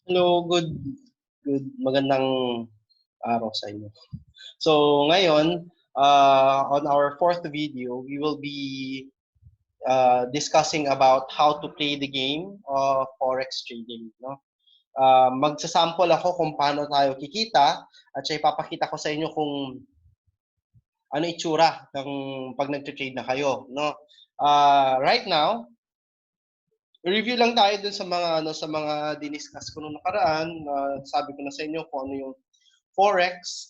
Hello, good magandang araw sa inyo. So ngayon, on our fourth video, we will be discussing about how to play the game of forex trading. No? Magsasample ako kung paano tayo kikita at siya ipapakita ko sa inyo kung ano itsura ng pag nag-trade na kayo. No? Right now, review lang tayo dun sa mga diniscuss ko nung nakaraan. Sabi ko na sa inyo kung ano yung forex.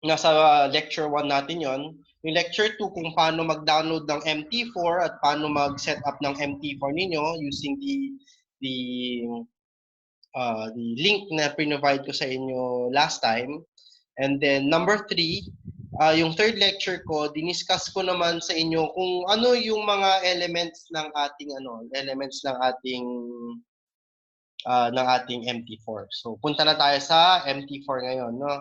Nasa lecture 1 natin yon. Yung lecture 2 kung paano mag-download ng MT4 at paano mag-set up ng MT4 ninyo using the the link na provide ko sa inyo last time. And then number 3, yung third lecture ko, diniscuss ko naman sa inyo kung ano yung mga elements ng ating MT4. So punta na tayo sa MT4 ngayon, no?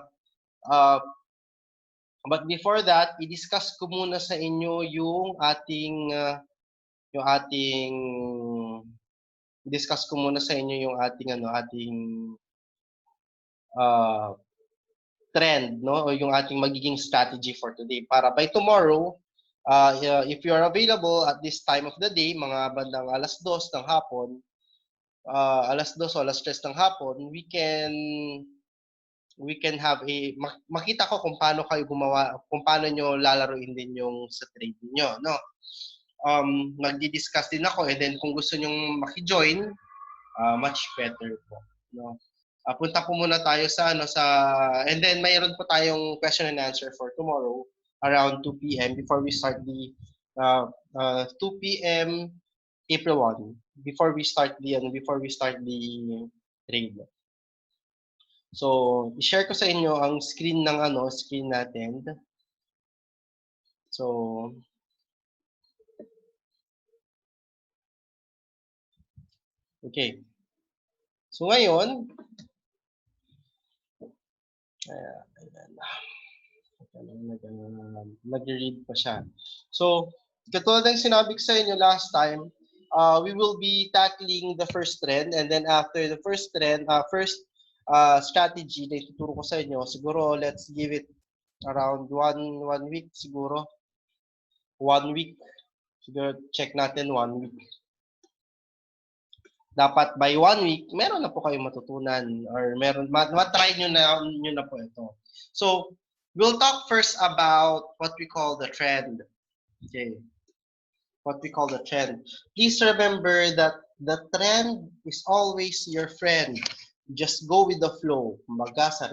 But before that, i-discuss ko muna sa inyo yung ating discuss ko muna sa inyo yung ating trend, no? O yung ating magiging strategy for today. Para by tomorrow, if you are available at this time of the day, mga bandang alas 2 ng hapon, alas 2 o alas 3 ng hapon, we can have makita ko kung paano kayo gumawa, kung paano nyo lalaruin din yung sa trade niyo, no? Magdi-discuss din ako, and then kung gusto nyo maki-join, much better po, no? Punta po muna tayo and then mayroon po tayong question and answer for tomorrow around 2 p.m. before we start the 2 p.m. April 1 before we start the trade. So, i-share ko sa inyo ang screen natin. So, okay. So, ngayon, nag-read pa siya. So, katulad ng sinabi ko sa inyo last time, we will be tackling the first trend, and then after the first trend, strategy na ituturo ko sa inyo, siguro let's give it around one week siguro. 1 week. Siguro check natin 1 week. Dapat by 1 week, meron na po kayong matutunan or matry nyo na po ito. So, we'll talk first about what we call the trend. Okay. What we call the trend. Please remember that the trend is always your friend. Just go with the flow. Kumbaga sa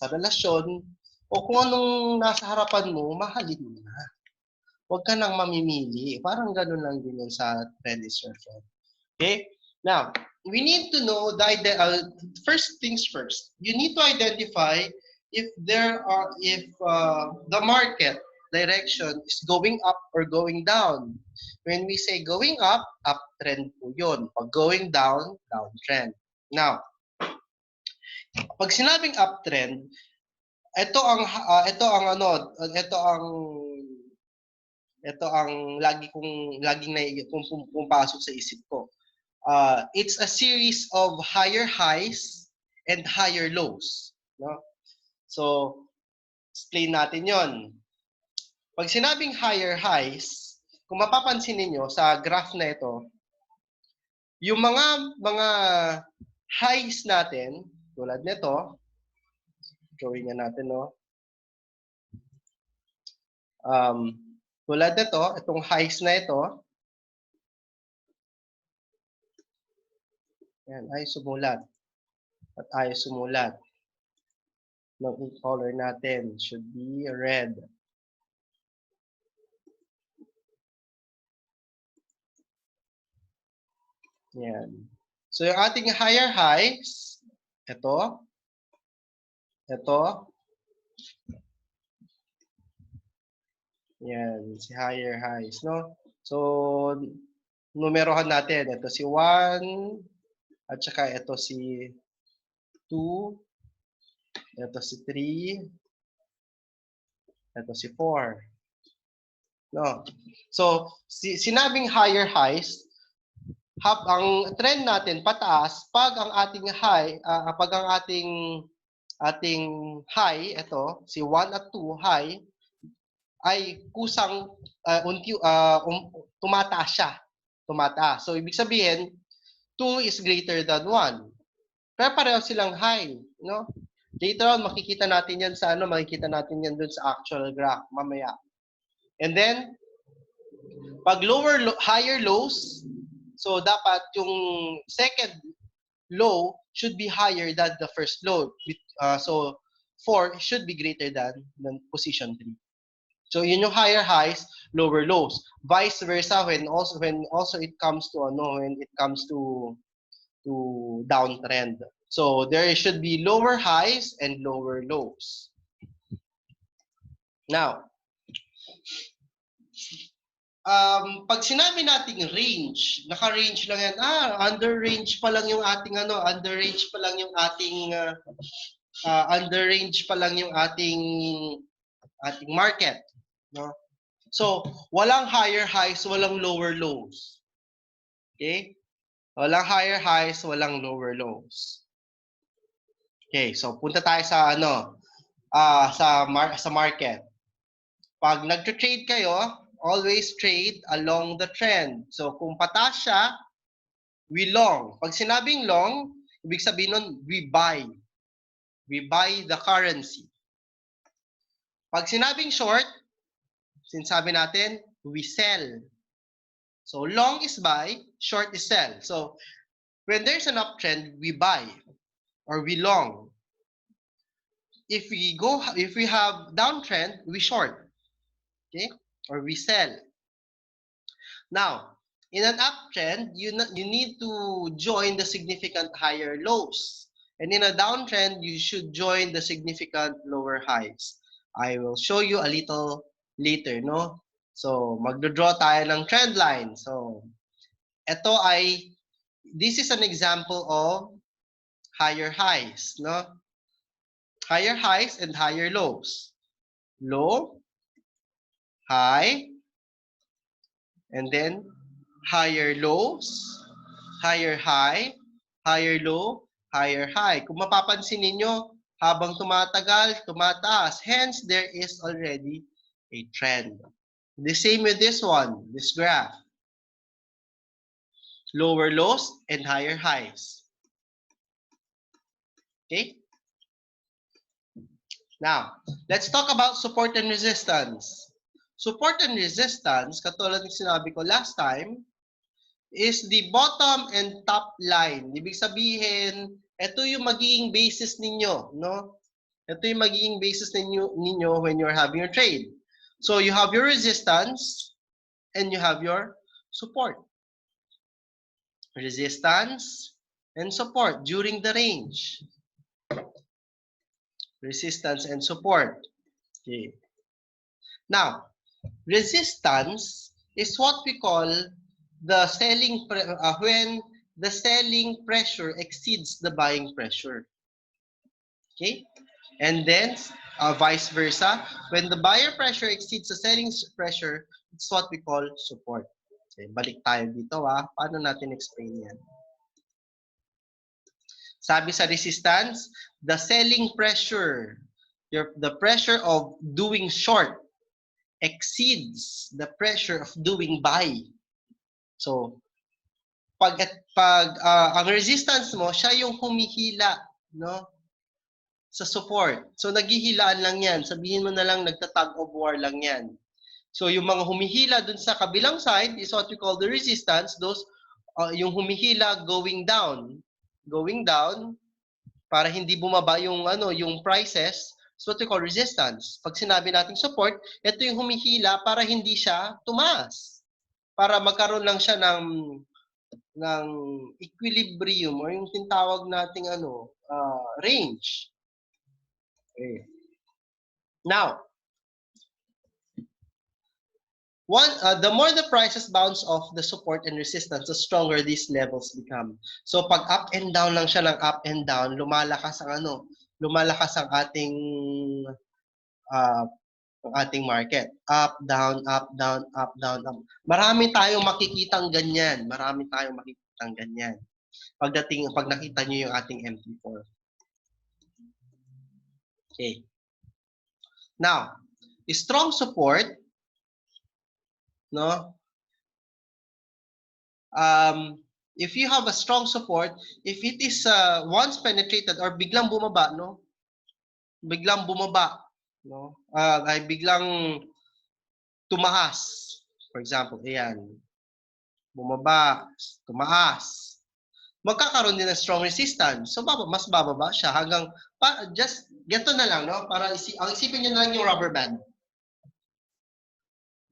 relasyon, o kung anong nasa harapan mo, mahalin mo na. Huwag ka nang mamimili. Parang ganun lang din yun sa trend is your friend. Okay? Now, we need to know first things first. You need to identify if the market direction is going up or going down. When we say going up, uptrend po yun. Pag going down, downtrend. Now, pag sinabing uptrend, ito ang laging pumapasok sa isip ko. It's a series of higher highs and higher lows, no? So, explain natin 'yon. Pag sinabing higher highs, kung mapapansin niyo sa graph na ito, yung mga highs natin, tulad nito, drawing natin, no? Tulad nito, itong highs na ito, yan, ay sumulat. At ay sumulat. Ng color natin should be red. Yan. So, yung ating higher highs, ito, yan, si higher highs, no? So, numerohan natin. Ito si 1, at saka ito si 2, ito si 3, ito si 4. No? So, sinabing higher highs, ang trend natin pataas pag ang ating high, pag ang ating high, ito, si 1 at 2 high, ay kusang tumataas siya. Tumataas. So, ibig sabihin, 2 is greater than 1. Pero pareho silang high. No? Later on, makikita natin yan sa makikita natin yan dun sa actual graph mamaya. And then, pag higher lows, so dapat yung second low should be higher than the first low. So 4 should be greater than position 3. So yun yung higher highs, lower lows. Vice versa when also it comes to when it comes to downtrend. So there should be lower highs and lower lows. Now, pag sinabi nating range, naka-range lang yan. Under range pa lang yung ating under range pa lang yung ating ating market, no? So, walang higher highs, walang lower lows. Okay? Walang higher highs, walang lower lows. Okay, so punta tayo sa sa market. Pag nagtra-trade kayo, always trade along the trend. So, kung pataas siya, we long. Pag sinabing long, ibig sabihin nun, we buy. We buy the currency. Pag sinabing short, sinasabi natin, we sell. So, long is buy, short is sell. So, when there's an uptrend, we buy or we long. If we have downtrend, we short. Okay? Or we sell. Now, in an uptrend, you need to join the significant higher lows. And in a downtrend, you should join the significant lower highs. I will show you a little later, no? So, magdodraw tayo ng trend line. So, this is an example of higher highs, no? Higher highs and higher lows. Low, high, and then higher lows, higher high, higher low, higher high. Kung mapapansin ninyo, habang tumatagal, tumataas. Hence, there is already a trend. The same with this one, this graph. Lower lows and higher highs. Okay? Now, let's talk about support and resistance. Support and resistance, katulad ng sinabi ko last time, is the bottom and top line. Ibig sabihin, ito yung magiging basis ninyo, no? Ito yung magiging basis ninyo when you're having your trade. So you have your resistance and you have your support. Resistance and support during the range. Resistance and support. Okay. Now, resistance is what we call the selling when the selling pressure exceeds the buying pressure. Okay? And then vice versa, when the buyer pressure exceeds the selling pressure, it's what we call support. Okay, balik tayo dito paano natin explain yan? Sabi sa resistance, the selling pressure, the pressure of doing short exceeds the pressure of doing buy. So, pag ang resistance mo, siya yung humihila, no? Sa support. So, naghihilaan lang yan. Sabihin mo na lang, nagtatag of war lang yan. So, yung mga humihila dun sa kabilang side is what we call the resistance. Those, yung humihila going down. Going down, para hindi bumaba yung, yung prices, is what we call resistance. Pag sinabi natin support, ito yung humihila para hindi siya tumaas. Para magkaroon lang siya ng equilibrium or yung tinatawag nating range. Okay. Now, the more the prices bounce off the support and resistance, the stronger these levels become. So pag up and down lang siya ng up and down, lumalakas ang ating ang ating market. Up, down, up, down, up, down, up. Marami tayong makikitang ganyan. Marami tayong makikitang ganyan. Pag nakita niyo yung ating MT4. Okay. Now, strong support, no? If you have a strong support, if it is once penetrated or biglang bumaba, no? Biglang bumaba, no? Ay biglang tumaas. For example, ayan. Bumaba, tumaas. Magkakaroon din ng strong resistance. So mas bababa siya hanggang just ganito na lang, no? Para ang isipin niyo na lang yung rubber band.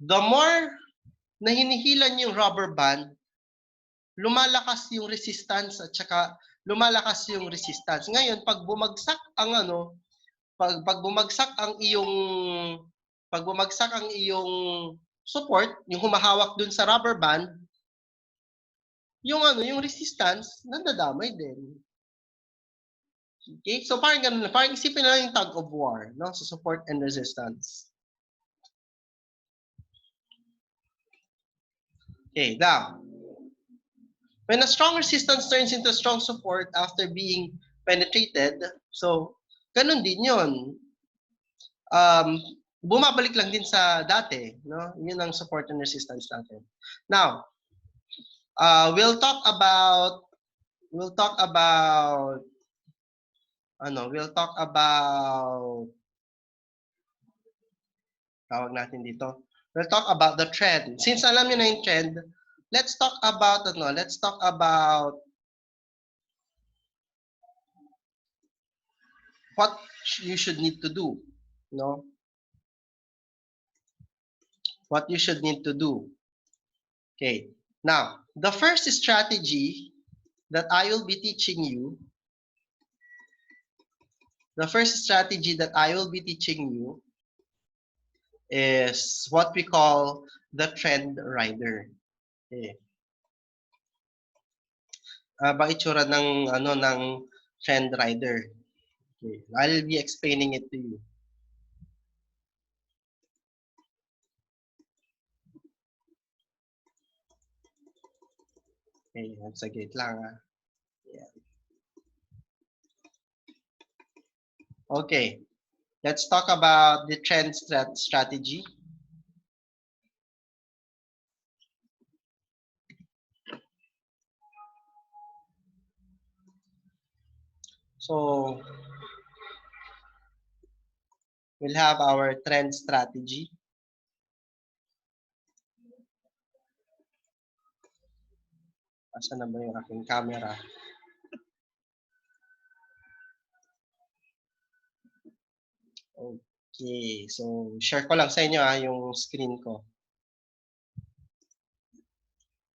The more na hinihilan yung rubber band, lumalakas yung resistance at saka lumalakas yung resistance. Ngayon, pag bumagsak ang pag bumagsak ang iyong support, yung humahawak dun sa rubber band, yung resistance nadadamay din. Okay? So parang ganun, parang isipin na lang yung tug of war, no? So support and resistance. Okay, now, when a strong resistance turns into strong support after being penetrated, so ganun din yun. Bumabalik lang din sa dati, no? Yun ang support and resistance natin. Now, we'll talk about tawag natin dito. We'll talk about the trend. Since alam niyo na yung trend, let's talk about what you should need to do, no? What you should need to do. Okay. Now, the first strategy that I will be teaching you is what we call the trend rider. Okay. Ba itsura ng trend rider. Okay. I'll be explaining it to you. Okay, saglit lang. Yeah. Okay. Let's talk about the trend strategy. So, we'll have our trend strategy. Asan na ba yung aking camera? Okay, so share ko lang sa inyo yung screen ko.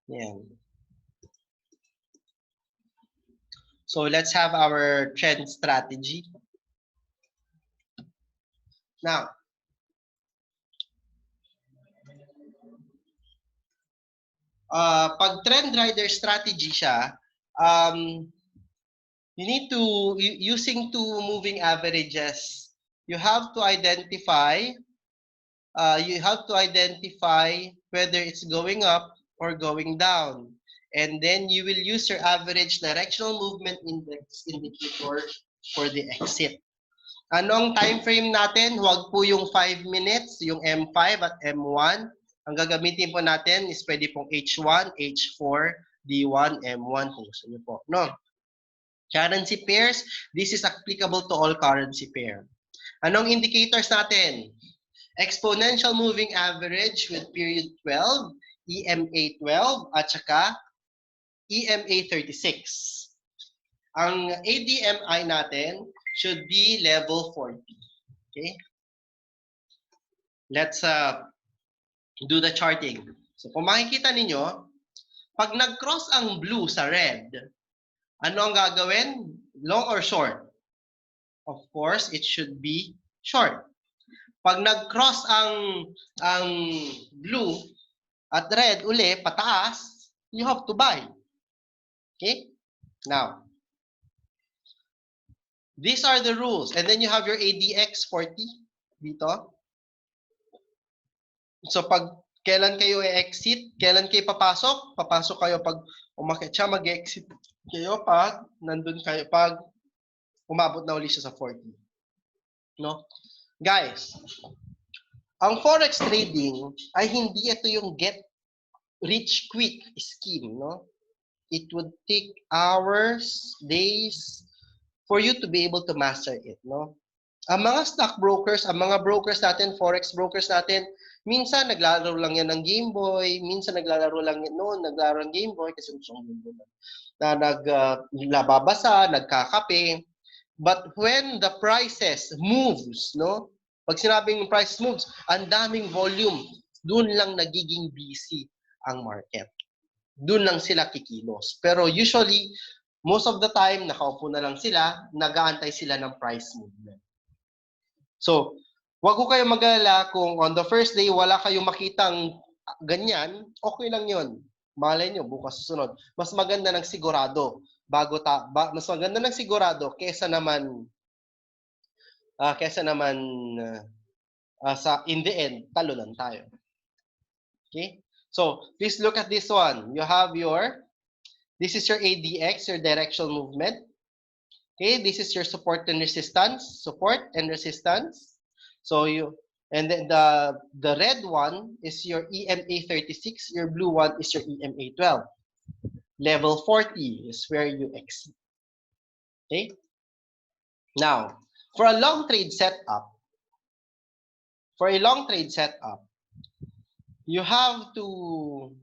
Yan. So let's have our trend strategy. Now, pag trend rider strategy siya, you need to, using two moving averages, you have to identify whether it's going up or going down. And then you will use your average directional movement index indicator for the exit. Anong time frame natin? Huwag po yung 5 minutes, yung M5 at M1. Ang gagamitin po natin is pwede pong H1, H4, D1, M1 kung gusto nyo po. No? Currency pairs, this is applicable to all currency pair. Anong indicators natin? Exponential moving average with period 12, EMA 12, at saka EMA 36. Ang ADMI natin should be level 40. Okay? Let's do the charting. So kung makikita ninyo, pag nag-cross ang blue sa red, ano ang gagawin? Long or short? Of course, it should be short. Pag nag-cross ang blue at red uli, pataas, you have to buy. Okay? Now, these are the rules. And then you have your ADX 40 dito. So pag kailan kayo i-exit, kailan kayo papasok? Papasok kayo pag umakyat siya, mag-exit kayo pag nandun kayo, pag umabot na uli siya sa 40. No? Guys, ang forex trading ay hindi ito yung get rich quick scheme, no? It would take hours, days for you to be able to master it, no? Ang mga stockbrokers, ang mga brokers natin, forex brokers natin, minsan naglalaro lang yan ng Game Boy, minsan naglalaro lang yan noon, naglalaro ng Game Boy kasi gusto kong Game Boy na nababasa, nagkakape. But when the prices moves, no? Pag sinabing price moves, ang daming volume, doon lang nagiging busy ang market. Doon lang sila kikilos. Pero usually, most of the time, nakaupo na lang sila, nag-aantay sila ng price movement. So, wag ko kayo mag-alala kung on the first day wala kayong makitang ganyan, okay lang yun. Malay nyo, bukas susunod. Mas maganda ng sigurado mas maganda ng sigurado kesa naman sa in the end, talo lang tayo. Okay? So, please look at this one. You have this is your ADX, your directional movement. Okay, this is your support and resistance. So and then the red one is your EMA 36, your blue one is your EMA 12. Level 40 is where you exit. Okay? Now, for a long trade setup, you have to,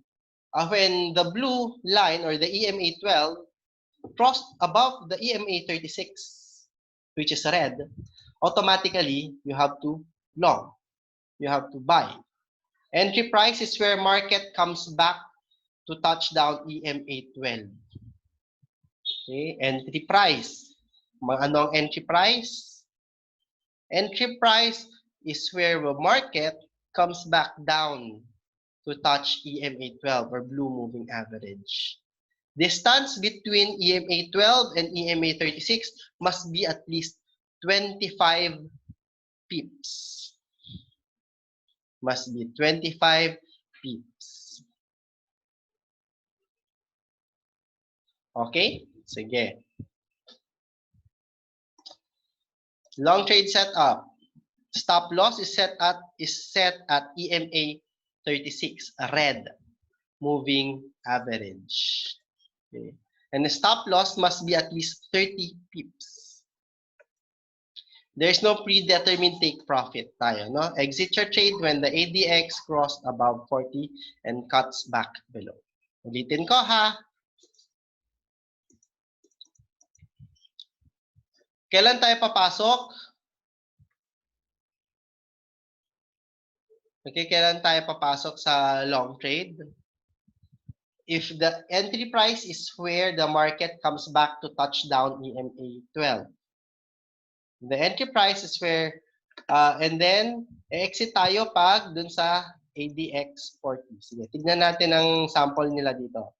when the blue line or the EMA 12 crossed above the EMA 36, which is red, automatically you have to long. You have to buy. Entry price is where market comes back to touch down EMA 12. Okay, entry price. Ano ang entry price? Entry price is where the market comes back down to touch EMA 12 or blue moving average. Distance between EMA 12 and EMA 36 must be at least 25 pips. Must be 25 pips. Okay? Sige. Long trade setup. Stop loss is set at EMA 36, a red moving average. Okay. And the stop loss must be at least 30 pips. There's no predetermined take profit tayo, no? Exit your trade when the ADX crossed above 40 and cuts back below. Ulitin ko ha. Kailan tayo papasok? Okay, kailan tayo papasok sa long trade? If the entry price is where the market comes back to touch down EMA 12. The entry price is where, and then, exit tayo pag dun sa ADX 40. Sige, tignan natin ang sample nila dito.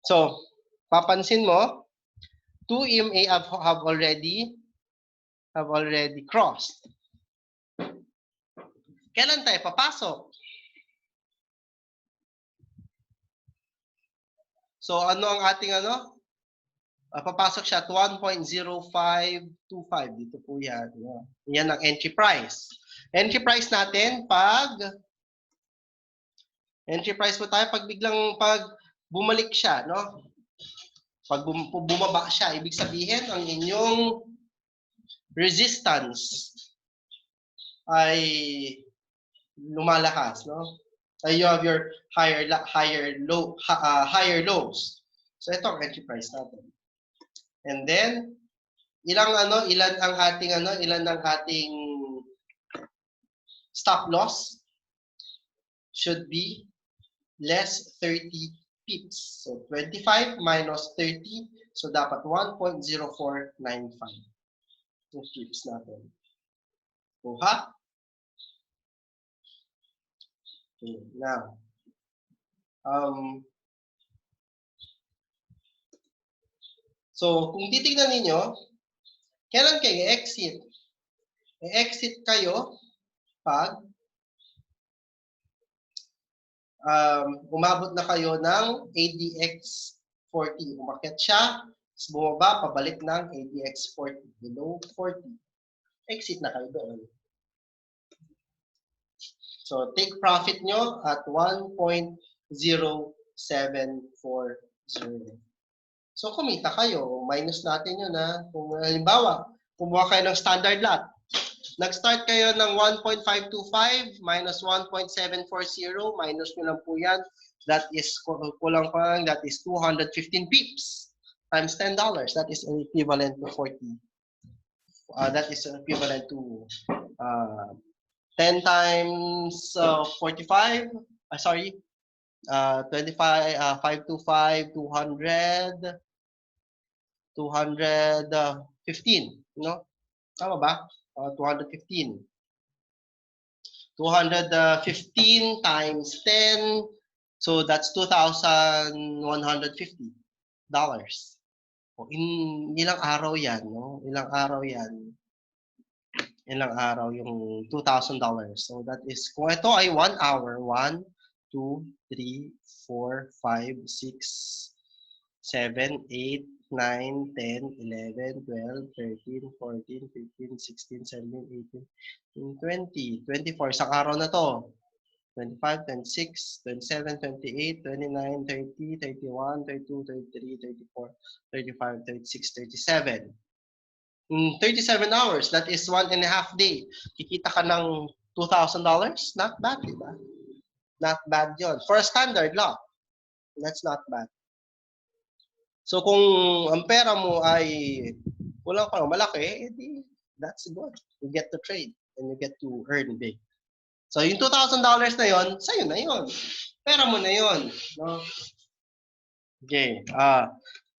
So, papansin mo, 2 EMA have already crossed. Kailan tayo papasok? So, ano ang ating papasok siya at 1.0525. Dito po yan. Yan ang entry price. Entry price natin entry price po tayo pag bumalik siya, no? Pag bumaba siya, ibig sabihin ang inyong resistance ay lumalakas, no? You have your higher lows. So ito ang entry price natin. And then ilan ang ating stop loss should be less 30 pips. So 25 minus 30, so dapat 1.0495 yung pips natin. Kuha. Okay, now so kung titingnan ninyo, kailan kayo i-exit? I-exit kayo pag umabot na kayo ng ADX 40. Umakyat siya, bumaba, pabalik ng ADX 40. Below 40. Exit na kayo doon. So, take profit nyo at 1.0740. So, kumita kayo. Minus natin yun na. Kung halimbawa, kumuha kayo ng standard lot. Nag-start kayo ng 1.525 minus 1.740. Minus nyo lang po yan. That is, kulang pa lang, that is 215 pips times $10. That is equivalent to 40. That is equivalent to 10 times 45. Sorry. 25, 525, 200, 215. No? Tama ba? 215. 215 times 10. So that's $2,150. Ilang araw yan, no? Ilang araw yan. Ilang araw yung $2,000. So that is, kung ito ay 1 hour, 1, 2, 3, 4, 5, 6, 7, 8, 9, 10, 11, 12, 13, 14, 15, 16, 17, 18, 20, 24. Isang araw na to. 25, 26, 27, 28, 29, 30, 31, 32, 33, 34, 35, 36, 37. 37 hours, that is 1.5 day. Kikita ka ng $2,000? Not bad, di ba? Not bad yun. For a standard lot, that's not bad. So kung ang pera mo ay kulang ka malaki, edi that's good. You get to trade and you get to earn big. So yung $2,000 na yon, sa'yo na yon. Pera mo na yon, no? Okay.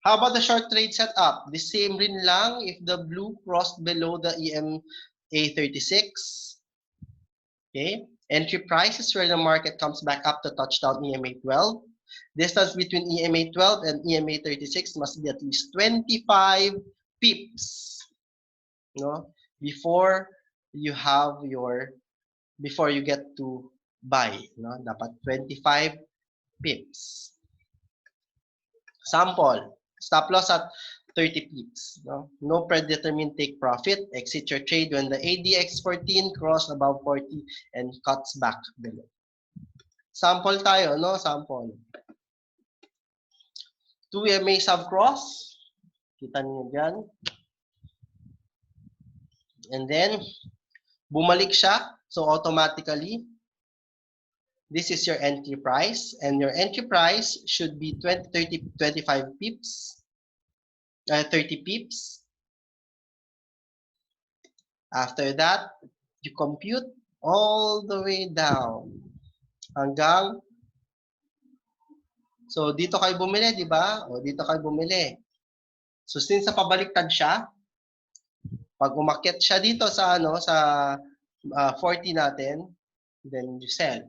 How about the short trade setup? The same rin lang if the blue crossed below the EMA 36. Okay. Entry price is where the market comes back up to touch down EMA 12. Distance between EMA 12 and EMA 36 must be at least 25 pips. No? Before you get to buy, no? Dapat 25 pips. Sample, stop loss at 30 pips. No predetermined take profit. Exit your trade when the ADX 14 cross above 40 and cuts back below. Sample tayo, no? Sample. 2 EMA subcross. Kita niyo dyan. And then, bumalik siya. So, automatically, this is your entry price. And your entry price should be 20, 30, 25 pips. 30 pips. After that, you compute all the way down. Hanggang, so dito kayo bumili, di ba? O dito kayo bumili. So since sa pabaliktad siya, pag umakyat siya dito sa sa 40 natin, then you sell.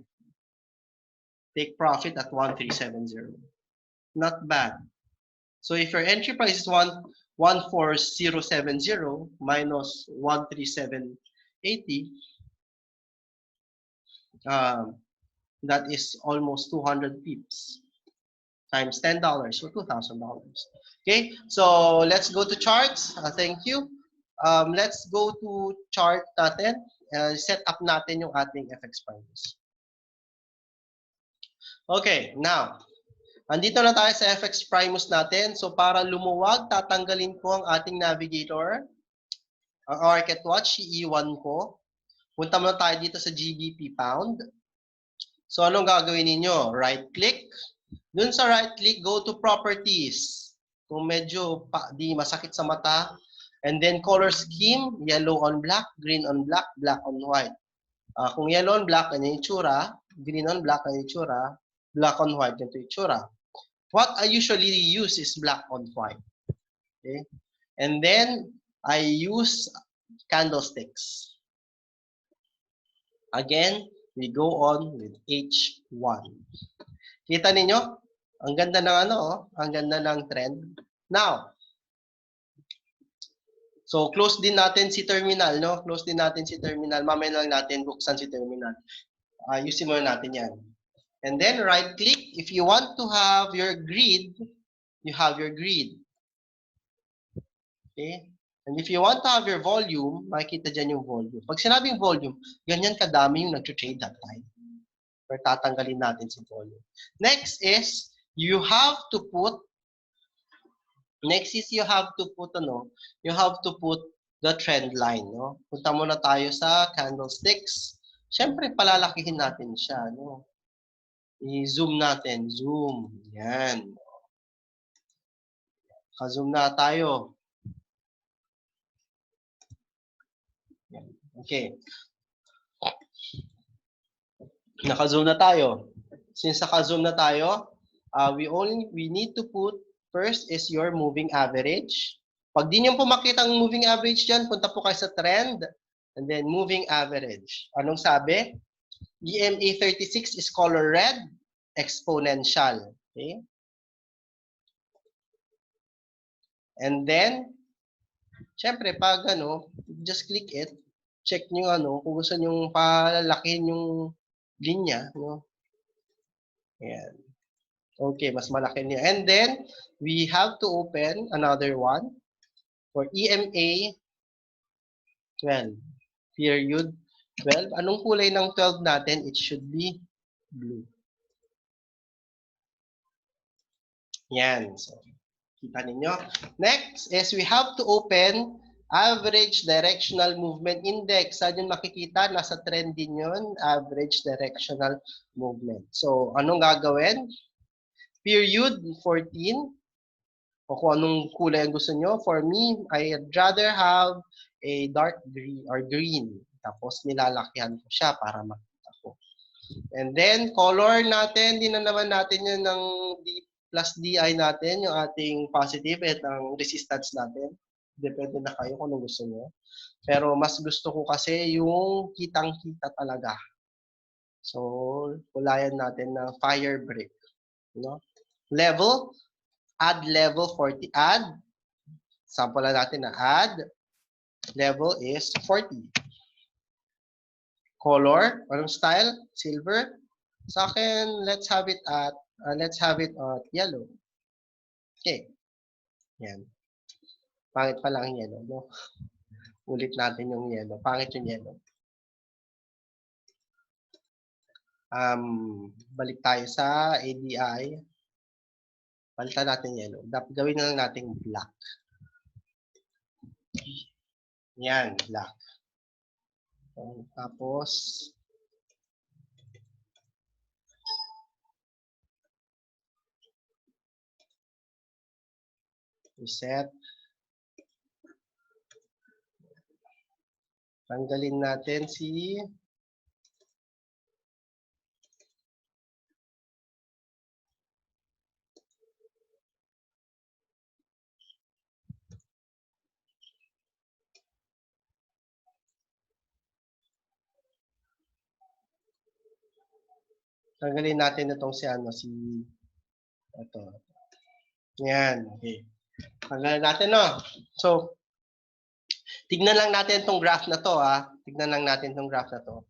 Take profit at 1370. Not bad. So if your entry price is 14070 minus 13780, that is almost 200 pips times $10, so $2,000. Okay, so let's go to charts. Thank you. Let's go to chart natin. Set up natin yung ating FX prices. Okay, now, andito na tayo sa FX Primus natin. So, para lumuwag, tatanggalin ko ang ating navigator. Ang Market Watch, iiwan ko. Punta muna tayo dito sa GBP Pound. So, anong gagawin ninyo? Right-click. Dun sa right-click, go to Properties. Kung medyo di masakit sa mata. And then, Color Scheme, yellow on black, green on black, black on white. Kung yellow on black, ano yung itsura? Green on black, ano yung itsura? Black on white, ganito yung itsura. What I usually use is black on white. Okay? And then, I use candlesticks. Again, we go on with H1. Kita ninyo? Ang ganda ng ang ganda ng trend. Now, so close din natin si terminal, no? Close din natin si terminal. Mamaya lang natin buksan si terminal. Ayusin muna natin yan. And then right-click. If you want to have your grid, you have your grid. Okay? And if you want to have your volume, makikita dyan yung volume. Pag sinabing volume, ganyan kadami yung nag-trade that time. Or tatanggalin natin si volume. Next is, you have to put the trend line, no? Punta muna tayo sa candlesticks. Siyempre, palalakihin natin siya, no? I-zoom natin. Zoom. Yan. Ka-zoom na tayo. Yan. Okay. Naka-zoom na tayo. Since naka-zoom na tayo, we need to put first is your moving average. Pag di niyo po makita ang moving average dyan, punta po kayo sa trend and then moving average. Anong sabi? EMA 36 is color red, exponential. Okay? And then, syempre, pag just click it, check nyo kung gusto nyo palalakihin yung linya, no? Ayan. Okay, mas malaki niya. And then, we have to open another one for EMA 12. Period 12. Anong kulay ng 12 natin? It should be blue. Yan. So, kita ninyo. Next is we have to open average directional movement index. Saan yun makikita? Nasa trend din yun. Average directional movement. So, anong gagawin? Period 14. O kung anong kulay ang gusto nyo. For me, I'd rather have a dark green or green. Tapos nilalakihan ko siya para makita ko. And then, color natin, din na naman natin yun ng plus DI natin, yung ating positive at ang resistance natin. Depende na kayo kung anong gusto nyo. Pero mas gusto ko kasi yung kitang-kita talaga. So, kulayan natin ng fire break. No? Level, add level 40. Add, sample na natin na add, level is 40. Color, anong style? Silver. Sa akin, let's have it at yellow. Okay. Yan. Pangit pa lang yellow, no? Ulit natin yung yellow. Pangit yung yellow. Balik tayo sa ADI. Palitan natin yellow. Gawin na lang natin black. Yan, black. Tapos, reset. Tanggalin natin si tanggalin natin itong si ito. Yan, okay. Tanggalin natin, no? So, tignan lang natin itong graph na to, ha? Tignan lang natin itong graph na to.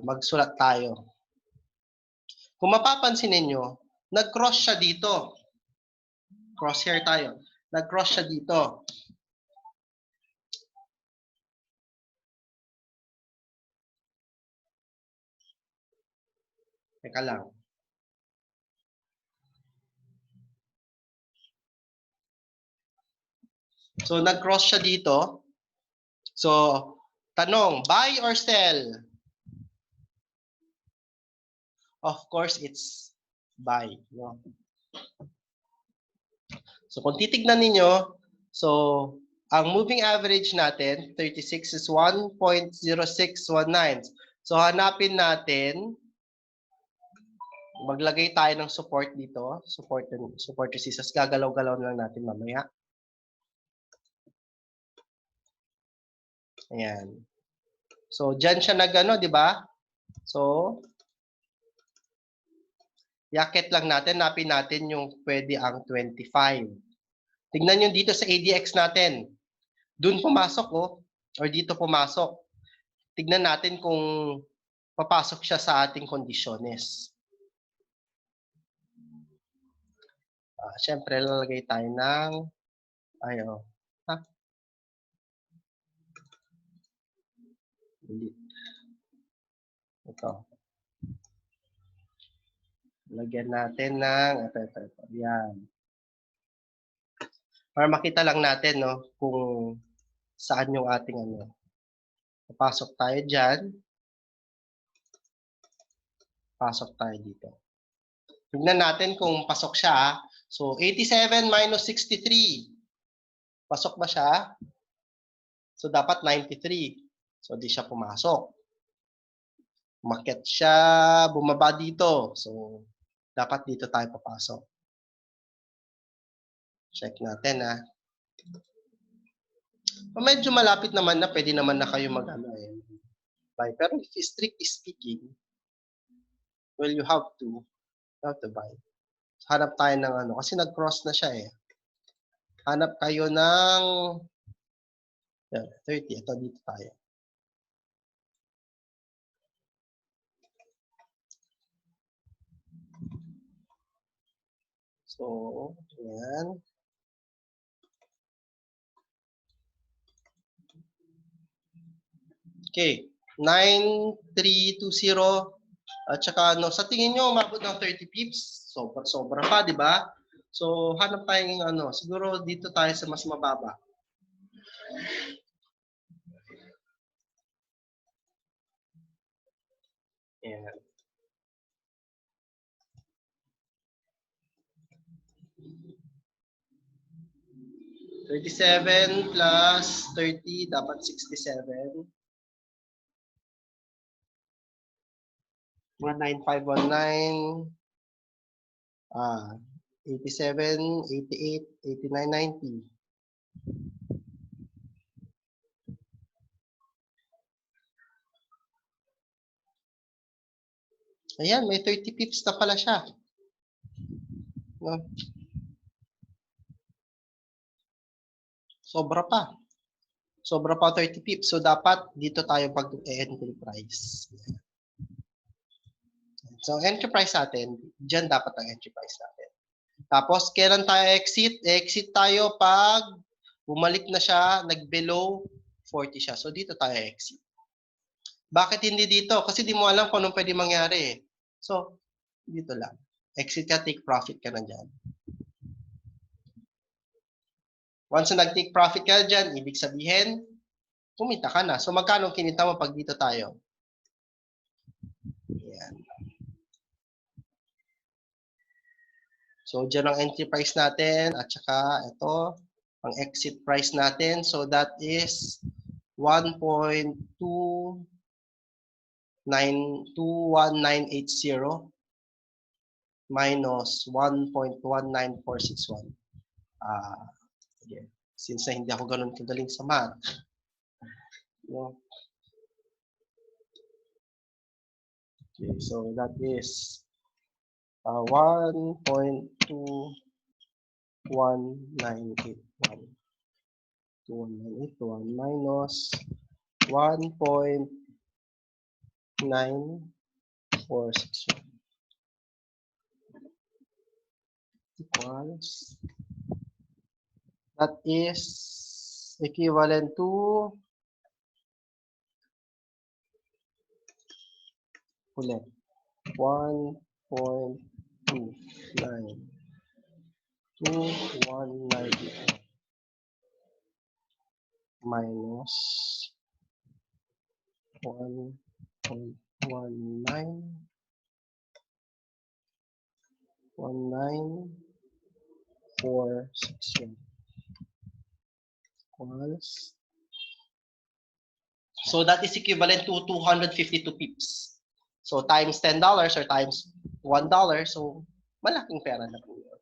Magsulat tayo. Kung mapapansin ninyo, nag-cross siya dito. Crosshair tayo. Nag-cross siya dito. Teka lang. So, nag-cross siya dito. So, tanong, buy or sell? Of course, it's buy. No? So, kung titignan ninyo, so, ang moving average natin, 36 is 1.0619. So, hanapin natin, maglagay tayo ng support dito. Support resistance. Gagalaw-galaw na lang natin mamaya. Ayan. So, dyan siya di ba? So, yakit lang natin, napin natin yung pwede ang 25. Tignan nyo dito sa ADX natin. Doon pumasok, or dito pumasok. Tignan natin kung papasok siya sa ating kondisyones. Siyempre, lalagay tayo ng, ha? Hindi. Ito. Lagyan natin ng, ito. Yan. Para makita lang natin, no, kung saan yung ating ano. Papasok tayo dyan. Pasok tayo dito. Tignan natin kung pasok siya. So, 87 minus 63. Pasok ba siya? So, dapat 93. So, di siya pumasok. Umakyat siya, bumaba dito. So, dapat dito tayo papasok. Check natin, ha. Medyo malapit naman na, pwede naman na kayo mag-ano eh. Pero if strictly speaking, well, you have to buy. Hanap tayo ng ano, kasi nag-cross na siya eh. Hanap kayo ng 30. Ito, dito tayo. So, yan. Okay. 9320. At saka, ano, sa tingin nyo, umabot ng 30 pips. Sobra pa, di ba? So, hanap tayo ng ano. Siguro dito tayo sa mas mababa. Yan. $37 plus 30, dapat 67. 19519. 87, 88, 89, 90. Ayan, may 30 pips na pala siya. No? Sobra pa. Sobra pa 30 pips. So, dapat dito tayo pag-entry price. So, entry price natin, dyan dapat ang entry price natin. Tapos, kailan tayo exit? Exit tayo pag bumalik na siya, nag-below 40 siya. So, dito tayo exit. Bakit hindi dito? Kasi di mo alam kung anong pwede mangyari. So, dito lang. Exit ka, take profit ka na dyan. Once na nag-take profit ka dyan, ibig sabihin, kumita ka na. So, magkano kinita mo pag dito tayo? Yan. So, dyan ang entry price natin. At saka, ito, ang exit price natin. So, that is 1.21980 minus 1.19461. Since na hindi ako ganun kagaling sa math. No? Okay, so that is 1.21981. 21981 minus 1.9461 equals, that is equivalent to ulit 1.29219 minus 1.1946 equals, so that is equivalent to 252 pips. So times $10 or times $1, so malaking pera na po yun.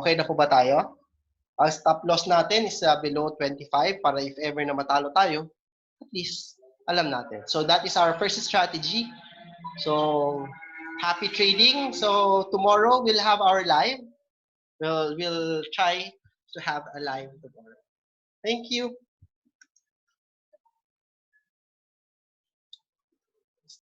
Okay na po ba tayo? Ang stop loss natin is below 25 para if ever na matalo tayo, at least alam natin. So that is our first strategy. So happy trading. So tomorrow we'll have our live. We'll try to have a live tomorrow. Thank you.